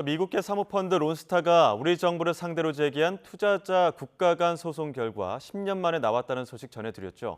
미국계 사모펀드 론스타가 우리 정부를 상대로 제기한 투자자 국가 간 소송 결과 10년 만에 나왔다는 소식 전해드렸죠.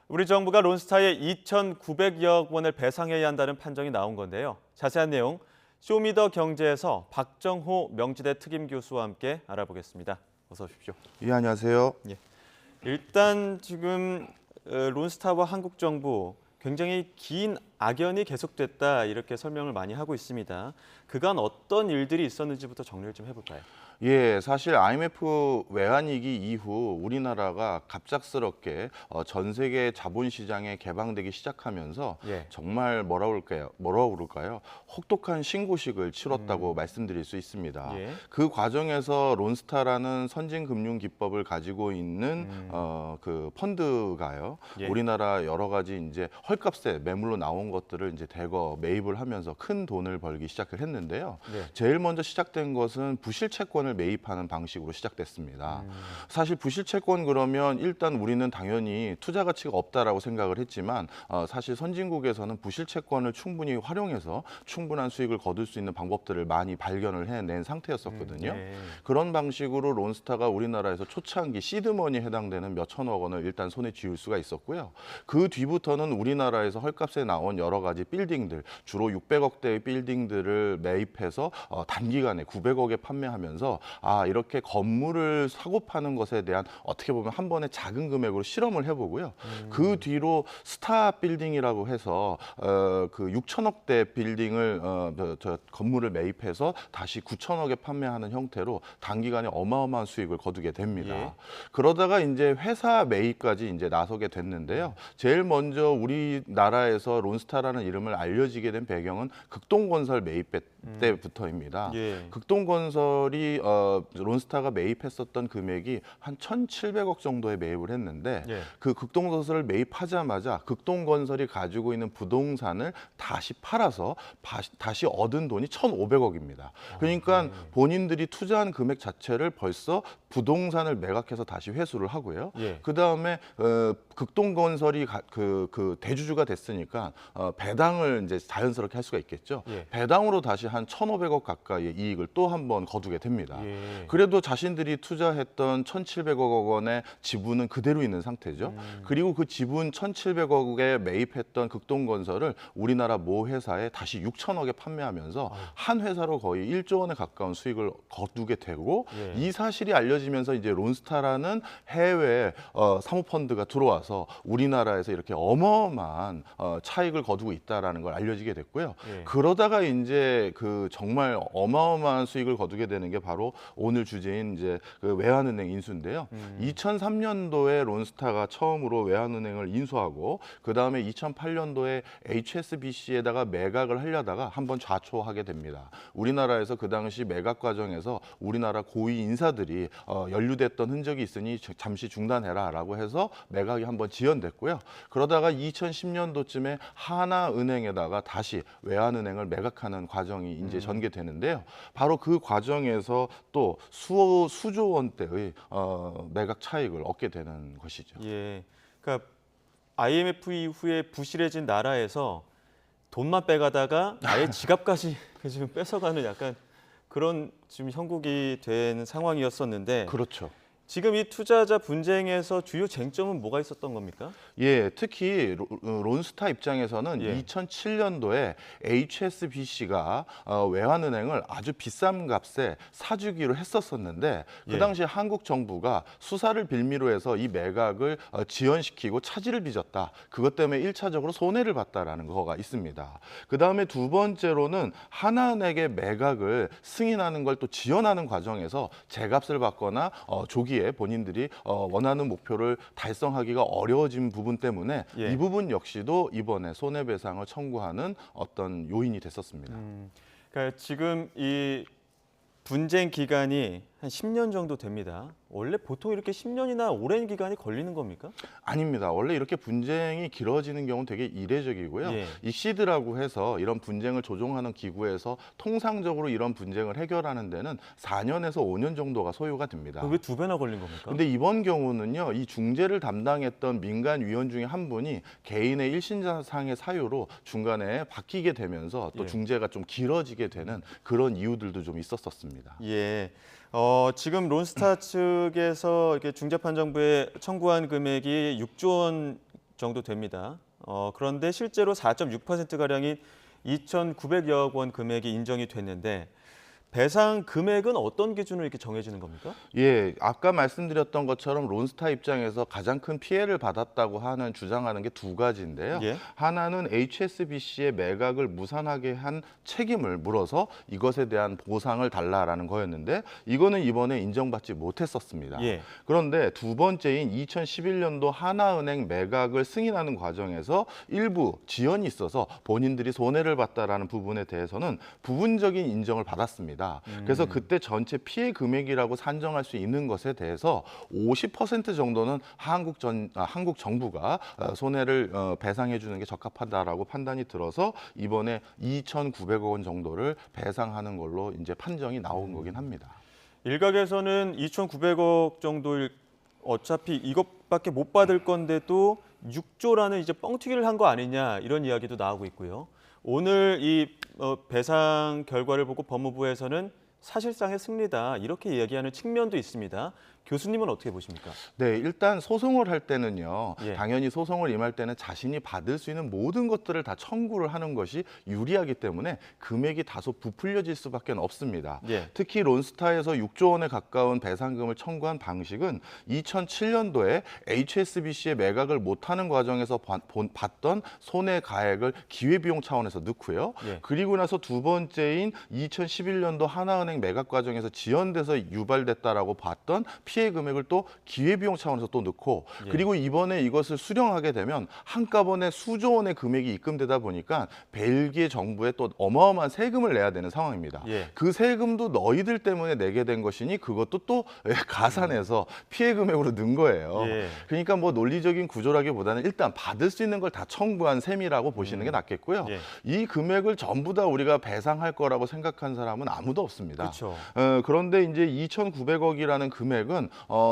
우리 정부가 론스타에 2,900여 원을 배상해야 한다는 판정이 나온 건데요. 자세한 내용 쇼미더경제에서 박정호 명지대 특임 교수와 함께 알아보겠습니다. 어서 오십시오. 예, 안녕하세요. 예. 일단 지금 론스타와 한국 정부 굉장히 긴 악연이 계속됐다 이렇게 설명을 많이 하고 있습니다. 그간 어떤 일들이 있었는지부터 정리를 좀 해볼까요? 예, 사실 IMF 외환위기 이후 우리나라가 갑작스럽게 전 세계 자본시장에 개방되기 시작하면서 예. 정말 뭐라고 그럴까요? 혹독한 신고식을 치렀다고 말씀드릴 수 있습니다. 예. 그 과정에서 론스타라는 선진금융 기법을 가지고 있는 그 펀드가요. 예. 우리나라 여러 가지 이제 헐값에 매물로 나온 것들을 이제 대거 매입을 하면서 큰 돈을 벌기 시작을 했는데요. 네. 제일 먼저 시작된 것은 부실 채권을 매입하는 방식으로 시작됐습니다. 사실 부실 채권 그러면 일단 우리는 당연히 투자 가치가 없다라고 생각을 했지만 사실 선진국에서는 부실 채권을 충분히 활용해서 충분한 수익을 거둘 수 있는 방법들을 많이 발견을 해낸 상태였었거든요. 네. 그런 방식으로 론스타가 우리나라에서 초창기 시드머니에 해당되는 몇 천억 원을 일단 손에 쥐을 수가 있었고요. 그 뒤부터는 우리나라에서 헐값에 나온 여러 가지 빌딩들, 주로 600억대의 빌딩들을 매입해서 단기간에 900억에 판매하면서 이렇게 건물을 사고 파는 것에 대한 어떻게 보면 한 번에 작은 금액으로 실험을 해보고요. 그 뒤로 스타 빌딩이라고 해서 그 6천억대 빌딩을 건물을 매입해서 다시 9천억에 판매하는 형태로 단기간에 어마어마한 수익을 거두게 됩니다. 예. 그러다가 이제 회사 매입까지 이제 나서게 됐는데요. 제일 먼저 우리나라에서 론스타라는 이름을 알려지게 된 배경은 극동건설 매입 때부터입니다. 예. 극동건설이 론스타가 매입했었던 금액이 한 1,700억 정도에 매입을 했는데 예. 그 극동건설을 매입하자마자 극동건설이 가지고 있는 부동산을 다시 팔아서 다시 얻은 돈이 1,500억입니다. 그러니까 본인들이 투자한 금액 자체를 벌써 부동산을 매각해서 다시 회수를 하고요. 예. 그 다음에 극동건설이 그 대주주가 됐으니까 배당을 이제 자연스럽게 할 수가 있겠죠. 예. 배당으로 다시 한 1,500억 가까이의 이익을 또 한 번 거두게 됩니다. 예. 그래도 자신들이 투자했던 1,700억 원의 지분은 그대로 있는 상태죠. 그리고 그 지분 1,700억에 매입했던 극동건설을 우리나라 모 회사에 다시 6천억에 판매하면서 한 회사로 거의 1조 원에 가까운 수익을 거두게 되고 예. 이 사실이 알려지면서 이제 론스타라는 해외 사모펀드가 들어와서 우리나라에서 이렇게 어마어마한 차익을 거두고 있다라는 걸 알려지게 됐고요. 예. 그러다가 이제 그 정말 어마어마한 수익을 거두게 되는 게 바로 오늘 주제인 이제 그 외환은행 인수인데요. 2003년도에 론스타가 처음으로 외환은행을 인수하고 그 다음에 2008년도에 HSBC에다가 매각을 하려다가 한번 좌초하게 됩니다. 우리나라에서 그 당시 매각 과정에서 우리나라 고위 인사들이 연루됐던 흔적이 있으니 잠시 중단해라라고 해서 매각이 한번 지연됐고요. 그러다가 2010년도쯤에 하나은행에다가 다시 외환은행을 매각하는 과정이 이제 전개되는데요. 바로 그 과정에서 또 수조 원대의 매각 차익을 얻게 되는 것이죠. 예. 그러니까 IMF 이후에 부실해진 나라에서 돈만 빼가다가 아예 지갑까지 지금 뺏어가는 약간 그런 지금 형국이 된 상황이었었는데 그렇죠. 지금 이 투자자 분쟁에서 주요 쟁점은 뭐가 있었던 겁니까? 예, 특히 론스타 입장에서는 예. 2007년도에 HSBC가 외환은행을 아주 비싼 값에 사주기로 했었었는데 그 예. 당시 한국 정부가 수사를 빌미로 해서 이 매각을 지연시키고 차질을 빚었다. 그것 때문에 1차적으로 손해를 봤다라는 거가 있습니다. 그 다음에 두 번째로는 하나은행의 매각을 승인하는 걸 또 지연하는 과정에서 제값을 받거나 조기에 본인들이 원하는 목표를 달성하기가 어려워진 부분 때문에 예. 이 부분 역시도 이번에 손해배상을 청구하는 어떤 요인이 됐었습니다. 그러니까 지금 이 분쟁 기간이 한 10년 정도 됩니다. 원래 보통 이렇게 10년이나 오랜 기간이 걸리는 겁니까? 아닙니다. 원래 이렇게 분쟁이 길어지는 경우는 되게 이례적이고요. 예. 익시드라고 해서 이런 분쟁을 조종하는 기구에서 통상적으로 이런 분쟁을 해결하는 데는 4년에서 5년 정도가 소요가 됩니다. 왜 두 배나 걸린 겁니까? 근데 이번 경우는요, 이 중재를 담당했던 민간 위원 중에 한 분이 개인의 일신상의 사유로 중간에 바뀌게 되면서 또 예. 중재가 좀 길어지게 되는 그런 이유들도 좀 있었었습니다. 예. 지금 론스타 측에서 이렇게 중재판정부에 청구한 금액이 6조 원 정도 됩니다. 그런데 실제로 4.6%가량인 2,900여억 원 금액이 인정이 됐는데 배상 금액은 어떤 기준으로 이렇게 정해지는 겁니까? 예, 아까 말씀드렸던 것처럼 론스타 입장에서 가장 큰 피해를 받았다고 하는 주장하는 게 두 가지인데요. 예. 하나는 HSBC의 매각을 무산하게 한 책임을 물어서 이것에 대한 보상을 달라라는 거였는데 이거는 이번에 인정받지 못했었습니다. 예. 그런데 두 번째인 2011년도 하나은행 매각을 승인하는 과정에서 일부 지연이 있어서 본인들이 손해를 봤다라는 부분에 대해서는 부분적인 인정을 받았습니다. 그래서 그때 전체 피해 금액이라고 산정할 수 있는 것에 대해서 50% 정도는 한국 정부가 손해를 배상해 주는 게 적합하다라고 판단이 들어서 이번에 2,900억 원 정도를 배상하는 걸로 이제 판정이 나온 거긴 합니다. 일각에서는 2,900억 정도일 어차피 이것밖에 못 받을 건데도 6조라는 이제 뻥튀기를 한 거 아니냐 이런 이야기도 나오고 있고요. 오늘 이 배상 결과를 보고 법무부에서는 사실상의 승리다 이렇게 이야기하는 측면도 있습니다. 교수님은 어떻게 보십니까? 네, 일단 소송을 할 때는요. 예. 당연히 소송을 임할 때는 자신이 받을 수 있는 모든 것들을 다 청구를 하는 것이 유리하기 때문에 금액이 다소 부풀려질 수밖에 없습니다. 예. 특히 론스타에서 6조 원에 가까운 배상금을 청구한 방식은 2007년도에 HSBC의 매각을 못하는 과정에서 받던 손해 가액을 기회비용 차원에서 넣고요. 예. 그리고 나서 두 번째인 2011년도 하나은행 매각 과정에서 지연돼서 유발됐다라고 봤던 피해 금액을 또 기회비용 차원에서 또 넣고 예. 그리고 이번에 이것을 수령하게 되면 한꺼번에 수조 원의 금액이 입금되다 보니까 벨기에 정부에 또 어마어마한 세금을 내야 되는 상황입니다. 예. 그 세금도 너희들 때문에 내게 된 것이니 그것도 또 가산해서 피해 금액으로 넣은 거예요. 예. 그러니까 뭐 논리적인 구조라기보다는 일단 받을 수 있는 걸 다 청구한 셈이라고 보시는 게 낫겠고요. 예. 이 금액을 전부 다 우리가 배상할 거라고 생각한 사람은 아무도 없습니다. 그렇죠. 그런데 이제 2,900억이라는 금액은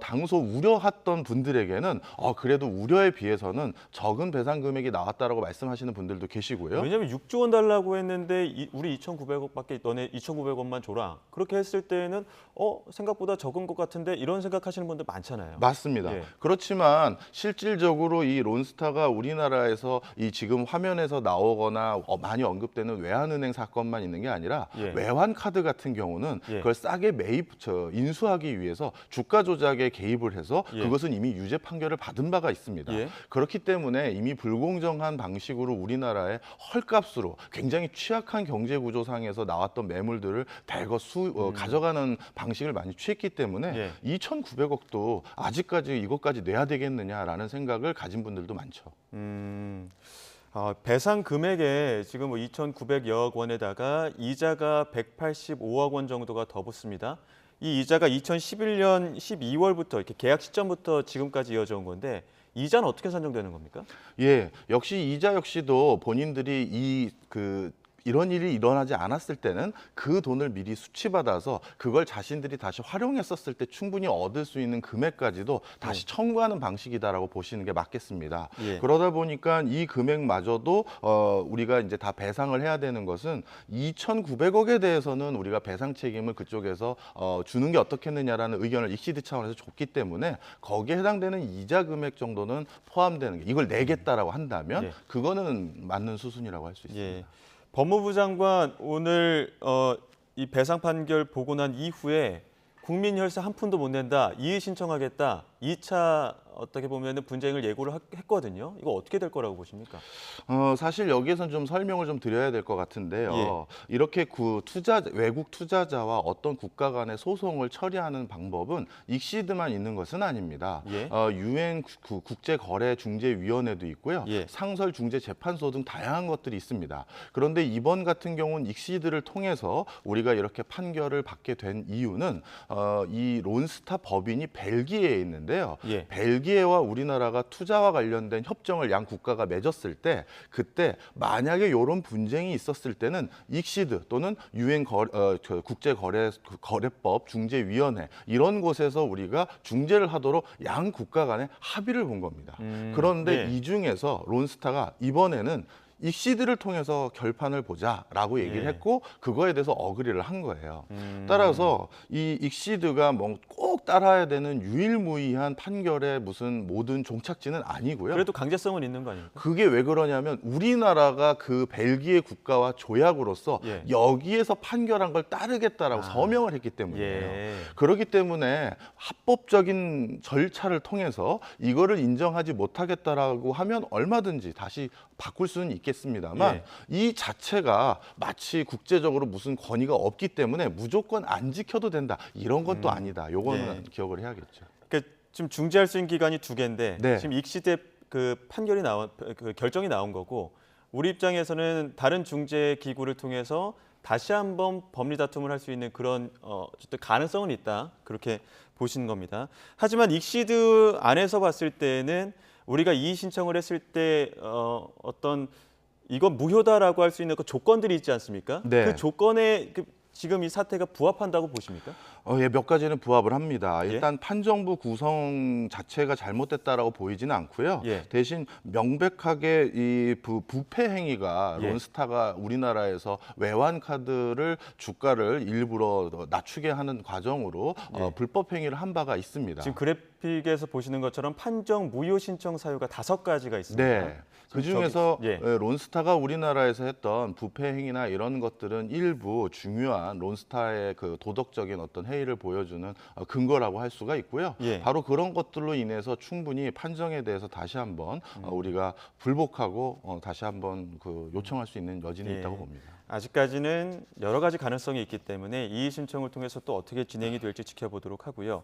당소 우려했던 분들에게는 그래도 우려에 비해서는 적은 배상 금액이 나왔다라고 말씀하시는 분들도 계시고요. 왜냐하면 6조 원 달라고 했는데 우리 2,900억밖에 너네 2,900억만 줘라. 그렇게 했을 때는 생각보다 적은 것 같은데 이런 생각하시는 분들 많잖아요. 맞습니다. 예. 그렇지만 실질적으로 이 론스타가 우리나라에서 이 지금 화면에서 나오거나 많이 언급되는 외환은행 사건만 있는 게 아니라 예. 외환카드 같은 경우는 예. 그걸 싸게 인수하기 위해서 주가 조작에 개입을 해서 예. 그것은 이미 유죄 판결을 받은 바가 있습니다. 예. 그렇기 때문에 이미 불공정한 방식으로 우리나라의 헐값으로 굉장히 취약한 경제 구조상에서 나왔던 매물들을 대거 가져가는 방식을 많이 취했기 때문에 예. 2,900억도 아직까지 이것까지 내야 되겠느냐라는 생각을 가진 분들도 많죠. 배상 금액에 지금 2,900여억 원에다가 이자가 185억 원 정도가 더 붙습니다. 이 이자가 2011년 12월부터 이렇게 계약 시점부터 지금까지 이어져 온 건데 이자는 어떻게 산정되는 겁니까? 예, 역시 이자 역시도 본인들이 이런 일이 일어나지 않았을 때는 그 돈을 미리 수취받아서 그걸 자신들이 다시 활용했었을 때 충분히 얻을 수 있는 금액까지도 다시 청구하는 방식이다라고 보시는 게 맞겠습니다. 예. 그러다 보니까 이 금액마저도 우리가 이제 다 배상을 해야 되는 것은 2,900억에 대해서는 우리가 배상 책임을 그쪽에서 주는 게 어떻겠느냐라는 의견을 익시드 차원에서 줬기 때문에 거기에 해당되는 이자 금액 정도는 포함되는 게 이걸 내겠다라고 한다면 예. 그거는 맞는 수순이라고 할 수 있습니다. 예. 법무부 장관 오늘 이 배상 판결 보고 난 이후에 국민 혈세 한 푼도 못 낸다, 이의 신청하겠다, 2차 어떻게 보면은 분쟁을 예고를 했거든요. 이거 어떻게 될 거라고 보십니까? 사실 여기에선 좀 설명을 좀 드려야 될 것 같은데요. 예. 이렇게 외국 투자자와 어떤 국가 간의 소송을 처리하는 방법은 익시드만 있는 것은 아닙니다. 예. 유엔 국제거래중재위원회도 있고요. 예. 상설중재재판소 등 다양한 것들이 있습니다. 그런데 이번 같은 경우는 익시드를 통해서 우리가 이렇게 판결을 받게 된 이유는 이 론스타 법인이 벨기에에 있는데요. 예. 벨기에와 우리나라가 투자와 관련된 협정을 양 국가가 맺었을 때 그때 만약에 이런 분쟁이 있었을 때는 익시드 또는 유엔 국제거래법 중재위원회 이런 곳에서 우리가 중재를 하도록 양 국가 간에 합의를 본 겁니다. 그런데 예. 이 중에서 론스타가 이번에는 익시드를 통해서 결판을 보자라고 얘기를 예. 했고 그거에 대해서 어그리를 한 거예요. 따라서 이 익시드가 뭐 꼭 따라야 되는 유일무이한 판결의 무슨 모든 종착지는 아니고요. 그래도 강제성은 있는 거 아닙니까? 그게 왜 그러냐면 우리나라가 그 벨기에 국가와 조약으로서 예. 여기에서 판결한 걸 따르겠다라고 서명을 했기 때문이에요. 예. 그렇기 때문에 합법적인 절차를 통해서 이거를 인정하지 못하겠다라고 하면 얼마든지 다시 바꿀 수는 있겠습니다만 예. 이 자체가 마치 국제적으로 무슨 권위가 없기 때문에 무조건 안 지켜도 된다 이런 건 또 아니다. 요거는 예. 기억을 해야겠죠. 그러니까 지금 중재할 수 있는 기간이 두 개인데 네. 지금 익시대 그 판결이 그 결정이 나온 거고 우리 입장에서는 다른 중재 기구를 통해서 다시 한번 법리 다툼을 할 수 있는 그런 어쨌든 가능성은 있다 그렇게 보시는 겁니다. 하지만 익시드 안에서 봤을 때는 우리가 이의 신청을 했을 때 어떤 이건 무효다라고 할 수 있는 그 조건들이 있지 않습니까? 네. 그 조건에 지금 이 사태가 부합한다고 보십니까? 예, 몇 가지는 부합을 합니다. 예? 일단 판정부 구성 자체가 잘못됐다라고 보이지는 않고요. 예. 대신 명백하게 이 부패 행위가 예. 론스타가 우리나라에서 외환 카드를 주가를 일부러 낮추게 하는 과정으로 예. 불법 행위를 한 바가 있습니다. 지금 그래픽에서 보시는 것처럼 판정 무효 신청 사유가 5가지가 있습니다. 네. 그 중에서 예. 론스타가 우리나라에서 했던 부패 행위나 이런 것들은 일부 중요한 론스타의 그 도덕적인 어떤 해이를 보여주는 근거라고 할 수가 있고요. 예. 바로 그런 것들로 인해서 충분히 판정에 대해서 다시 한번 우리가 불복하고 다시 한번 그 요청할 수 있는 여지는 예. 있다고 봅니다. 아직까지는 여러 가지 가능성이 있기 때문에 이의 신청을 통해서 또 어떻게 진행이 될지 지켜보도록 하고요.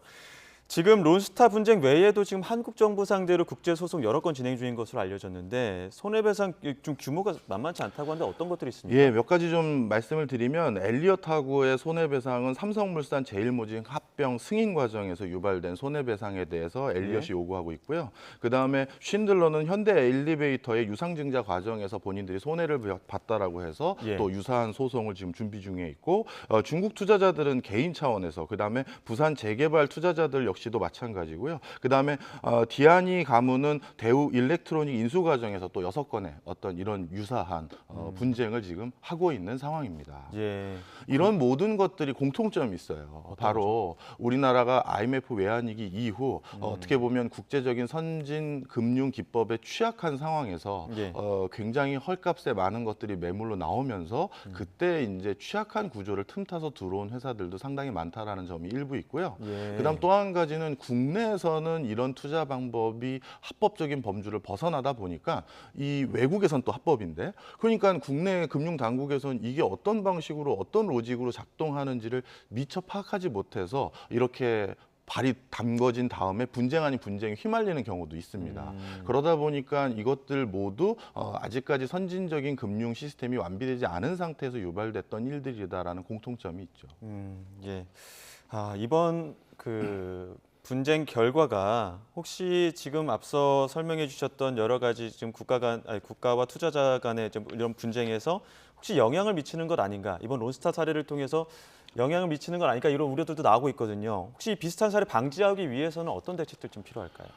지금 론스타 분쟁 외에도 지금 한국 정부 상대로 국제 소송 여러 건 진행 중인 것으로 알려졌는데 손해배상 좀 규모가 만만치 않다고 하는데 어떤 것들이 있습니까? 예, 몇 가지 좀 말씀을 드리면 엘리엇하고의 손해배상은 삼성물산 제일모직 합병 승인 과정에서 유발된 손해배상에 대해서 엘리엇이 예. 요구하고 있고요. 그다음에 쉰들러는 현대 엘리베이터의 유상증자 과정에서 본인들이 손해를 봤다라고 해서 예. 또 유사한 소송을 지금 준비 중에 있고 중국 투자자들은 개인 차원에서 그다음에 부산 재개발 투자자들 역시도 마찬가지고요. 그다음에 디아니 가문은 대우 일렉트로닉 인수 과정에서 또 6건의 어떤 이런 유사한 분쟁을 지금 하고 있는 상황입니다. 예. 이런 모든 것들이 공통점이 있어요. 바로 우리나라가 IMF 외환위기 이후 어떻게 보면 국제적인 선진 금융 기법에 취약한 상황에서 예. 굉장히 헐값에 많은 것들이 매물로 나오면서 그때 이제 취약한 구조를 틈타서 들어온 회사들도 상당히 많다라는 점이 일부 있고요. 예. 그다음 또 한 가지는 국내에서는 이런 투자 방법이 합법적인 범주를 벗어나다 보니까 이 외국에선 또 합법인데 그러니까 국내 금융 당국에서는 이게 어떤 방식으로 어떤 로직으로 작동하는지를 미처 파악하지 못해서 이렇게 발이 담궈진 다음에 분쟁 아닌 분쟁에 휘말리는 경우도 있습니다. 그러다 보니까 이것들 모두 아직까지 선진적인 금융 시스템이 완비되지 않은 상태에서 유발됐던 일들이다라는 공통점이 있죠. 예. 이번 그 분쟁 결과가 혹시 지금 앞서 설명해 주셨던 여러 가지 지금 국가와 투자자 간의 좀 이런 분쟁에서 혹시 영향을 미치는 것 아닌가? 이번 론스타 사례를 통해서 영향을 미치는 것 아닐까 이런 우려들도 나오고 있거든요. 혹시 비슷한 사례 방지하기 위해서는 어떤 대책들 좀 필요할까요?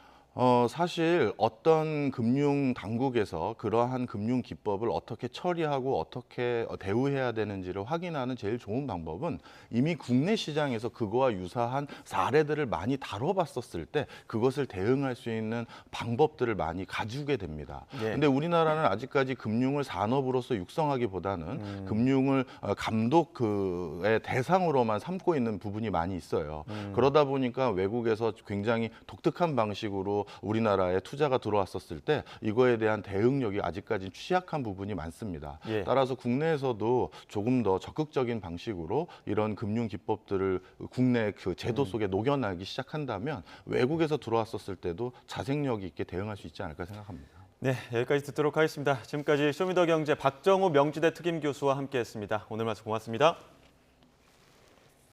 사실 어떤 금융 당국에서 그러한 금융 기법을 어떻게 처리하고 어떻게 대우해야 되는지를 확인하는 제일 좋은 방법은 이미 국내 시장에서 그거와 유사한 사례들을 많이 다뤄봤었을 때 그것을 대응할 수 있는 방법들을 많이 가지게 됩니다. 예. 근데 우리나라는 아직까지 금융을 산업으로서 육성하기보다는 금융을 감독의 대상으로만 삼고 있는 부분이 많이 있어요. 그러다 보니까 외국에서 굉장히 독특한 방식으로 방식으로 우리나라에 투자가 들어왔었을 때 이거에 대한 대응력이 아직까지 취약한 부분이 많습니다. 예. 따라서 국내에서도 조금 더 적극적인 방식으로 이런 금융 기법들을 국내 그 제도 속에 녹여나기 시작한다면 외국에서 들어왔었을 때도 자생력 있게 대응할 수 있지 않을까 생각합니다. 네, 여기까지 듣도록 하겠습니다. 지금까지 쇼미더경제 박정우 명지대 특임 교수와 함께했습니다. 오늘 말씀 고맙습니다.